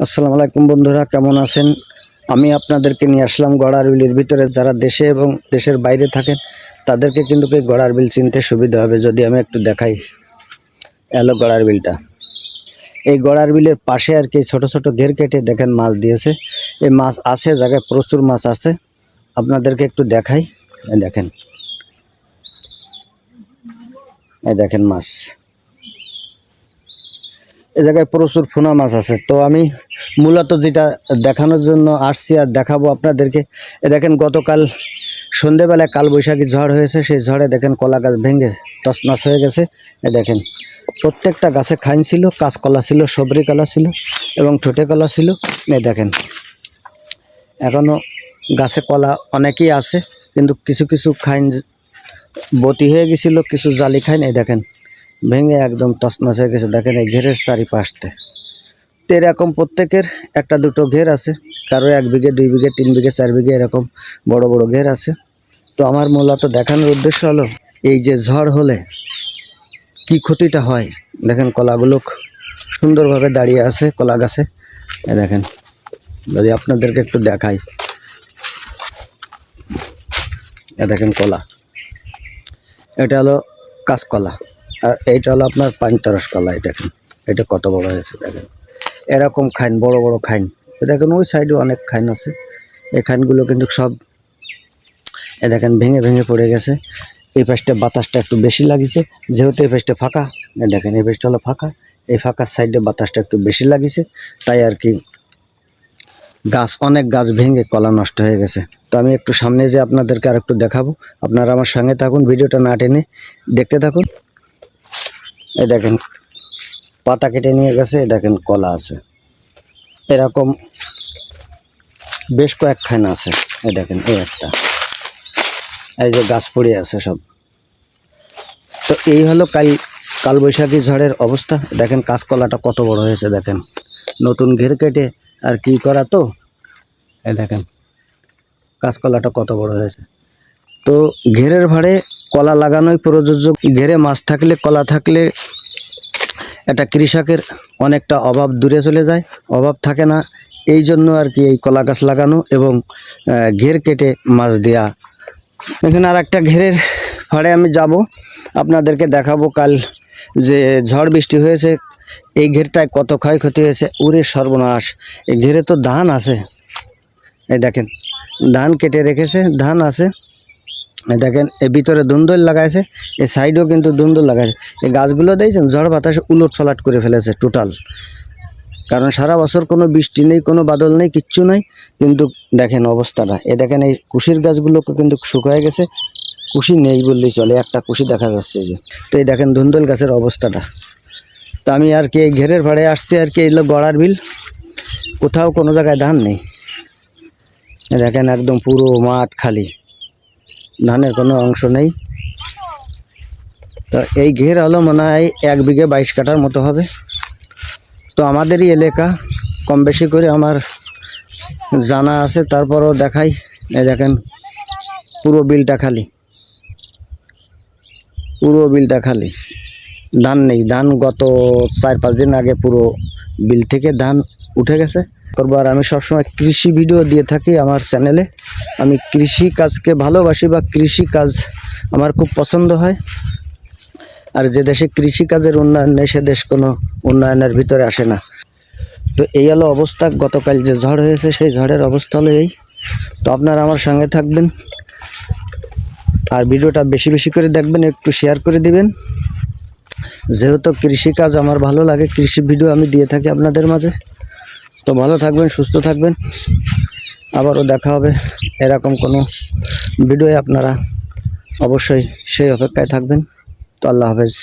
আসসালামু আলাইকুম বন্ধুরা, কেমন আছেন? আমি আপনাদেরকে নিয়ে আসলাম গড়ার বিলের ভিতরে। যারা দেশে এবং দেশের বাইরে থাকেন তাদেরকে কিন্তু এই গড়ার বিল চিনতে সুবিধা হবে। যদি আমি একটু দেখাই, এলো গড়ার বিলটা। এই গড়ার বিলের পাশে আর কি ছোট ছোট ঘের কেটে দেখেন মাছ দিয়েছে। এই মাছ আছে, জায়গায় প্রচুর মাছ আছে। আপনাদেরকে একটু দেখাই, এই দেখেন, এই দেখেন মাছ। এই জায়গায় প্রচুর ফোনা মাছ আছে। তো আমি মূলত যেটা দেখানোর জন্য আসছি আর দেখাবো আপনাদেরকে, এ দেখেন গতকাল সন্ধেবেলায় কালবৈশাখী ঝড় হয়েছে। সেই ঝড়ে দেখেন কলা গাছ ভেঙে তছনছ হয়ে গেছে। এ দেখেন প্রত্যেকটা গাছে খাইন ছিল, কাঁচকলা ছিল, সবরি কলা ছিল এবং ঠোঁটে কলা ছিল। এই দেখেন এখনও গাছে কলা অনেকই আছে, কিন্তু কিছু কিছু খাইন বতি হয়ে গেছিলো, কিছু জালি খাইন এই দেখেন ভেঙে একদম তছনছ হয়ে গেছে। দেখেন এই ঘেরের চারিপাশতে তো এরকম প্রত্যেকের একটা দুটো ঘের আছে, কারো 1 বিঘে 2 বিঘে 3 বিঘে 4 বিঘে এরকম বড় বড় ঘের আছে। তো আমার মূলত দেখানোর উদ্দেশ্য হলো এই যে ঝড় হলে কি ক্ষতিটা হয়। দেখেন কলাগুলো সুন্দরভাবে দাঁড়িয়ে আছে কলা গাছে। দেখেন যদি আপনাদেরকে একটু দেখাই, দেখেন কলা, এটা হলো কাঁচকলা আর এইটা হলো আপনার পানিতরস কলা। এই দেখেন এটা কত বড় হয়েছে। দেখেন এরকম খাইন, বড় বড় খাইন। দেখেন ওই সাইডে অনেক খাইন আছে। এই খাইনগুলো কিন্তু সব দেখেন ভেঙে ভেঙে পড়ে গেছে। এই পাশটা বাতাসটা একটু বেশি লাগিছে, যেহেতু এই পাশটা ফাঁকা। দেখেন এই পাশটা হলো ফাঁকা, এই ফাঁকার সাইডে বাতাসটা একটু বেশি লাগিছে, তাই আর কি গাছ, অনেক গাছ ভেঙে কলা নষ্ট হয়ে গেছে। তো আমি একটু সামনে যে আপনাদেরকে আর একটু দেখাবো, আপনারা আমার সঙ্গে থাকুন, ভিডিওটা না টেনে দেখতে থাকুন। এই দেখেন পাতা কেটে নিয়ে গেছে, এই দেখেন কলা আছে, এরকম বেশ কয়েকখান আছে। এই দেখেন এই একটা, এই যে গাছ পড়ে আছে সব। তো এই হলো কালবৈশাখী ঝড়ের অবস্থা। দেখেন কাঁচকলাটা কত বড় হয়েছে। দেখেন নতুন ঘের কেটে আর কি করা। তো এই দেখেন কাঁচকলাটা কত বড় হয়েছে। তো ঘেরের ভাড়ে কলা লাগানোই প্রযোজ্য। ঘেরে মাছ থাকলে, কলা থাকলে একটা কৃষকের অনেকটা অভাব দূরে চলে যায়, অভাব থাকে না। এই জন্য আর কি এই কলা গাছ লাগানো এবং ঘের কেটে মাছ দেয়া। এখানে আর একটা ঘেরের ভাড়ে আমি যাব, আপনাদেরকে দেখাবো কাল যে ঝড় বৃষ্টি হয়েছে এই ঘেরটায় কত ক্ষয়ক্ষতি হয়েছে। উরে সর্বনাশ! এই ঘেরে তো ধান আছে, এই দেখেন ধান কেটে রেখেছে, ধান আছে। এই দেখেন এর ভিতরে ধুন্দুল লাগাইছে, এই সাইডেও কিন্তু ধুন্দুল লাগাইছে। এই গাছগুলো দেখছেন ঝড় বাতাসে উলট ফলাট করে ফেলেছে টোটাল, কারণ সারা বছর কোনো বৃষ্টি নেই, কোনো বাদল নেই, কিচ্ছু নাই। কিন্তু দেখেন অবস্থাটা, এ দেখেন এই কুশির গাছগুলোকে কিন্তু শুকিয়ে গেছে, কুশি নেই বললেই চলে, একটা কুশি দেখা যাচ্ছে যে। তো এই দেখেন ধুন্দুল গাছের অবস্থাটা। তো আমি আর কি এই ঘেরের ভাড়ে আসছি আর কি, এলো গড়ার বিল, কোথাও কোনো জায়গায় ধান নেই। দেখেন একদম পুরো মাঠ খালি, ধানের কোনো অংশ নেই। তো এই ঘের হলো মনে হয় 1 বিঘে 22 কাঠার মতো হবে। তো আমাদেরই এলাকা, কম বেশি করে আমার জানা আছে, তারপরও দেখাই। এই দেখেন পুরো বিলটা খালি, পুরো বিলটা খালি, ধান নেই। ধান গত 4-5 দিন আগে পুরো বিল থেকে ধান উঠে গেছে। আর আমি সবসময় কৃষি ভিডিও দিয়ে থাকি আমার চ্যানেলে। আমি কৃষি কাজকে ভালোবাসি বা কৃষি কাজ আমার খুব পছন্দ হয়। আর যে দেশে কৃষি কাজের উন্নয়ন নেই সে দেশ কোনো উন্নয়নের ভিতরে আসে না। তো এই হলো অবস্থা, গতকাল যে ঝড় হয়েছে সেই ঝড়ের অবস্থা হলো এই। তো আপনারা আমার সঙ্গে থাকবেন আর ভিডিওটা বেশি বেশি করে দেখবেন, একটু শেয়ার করে দিবেন। যেহেতু কৃষিকাজ আমার ভালো লাগে, কৃষি ভিডিও আমি দিয়ে থাকি আপনাদের মাঝে। তো ভালো থাকবেন, সুস্থ থাকবেন, আবারও দেখা হবে এরকম কোনো ভিডিও। আপনারা অবশ্যই সেই অপেক্ষায় থাকবেন। তো আল্লাহ হাফেজ।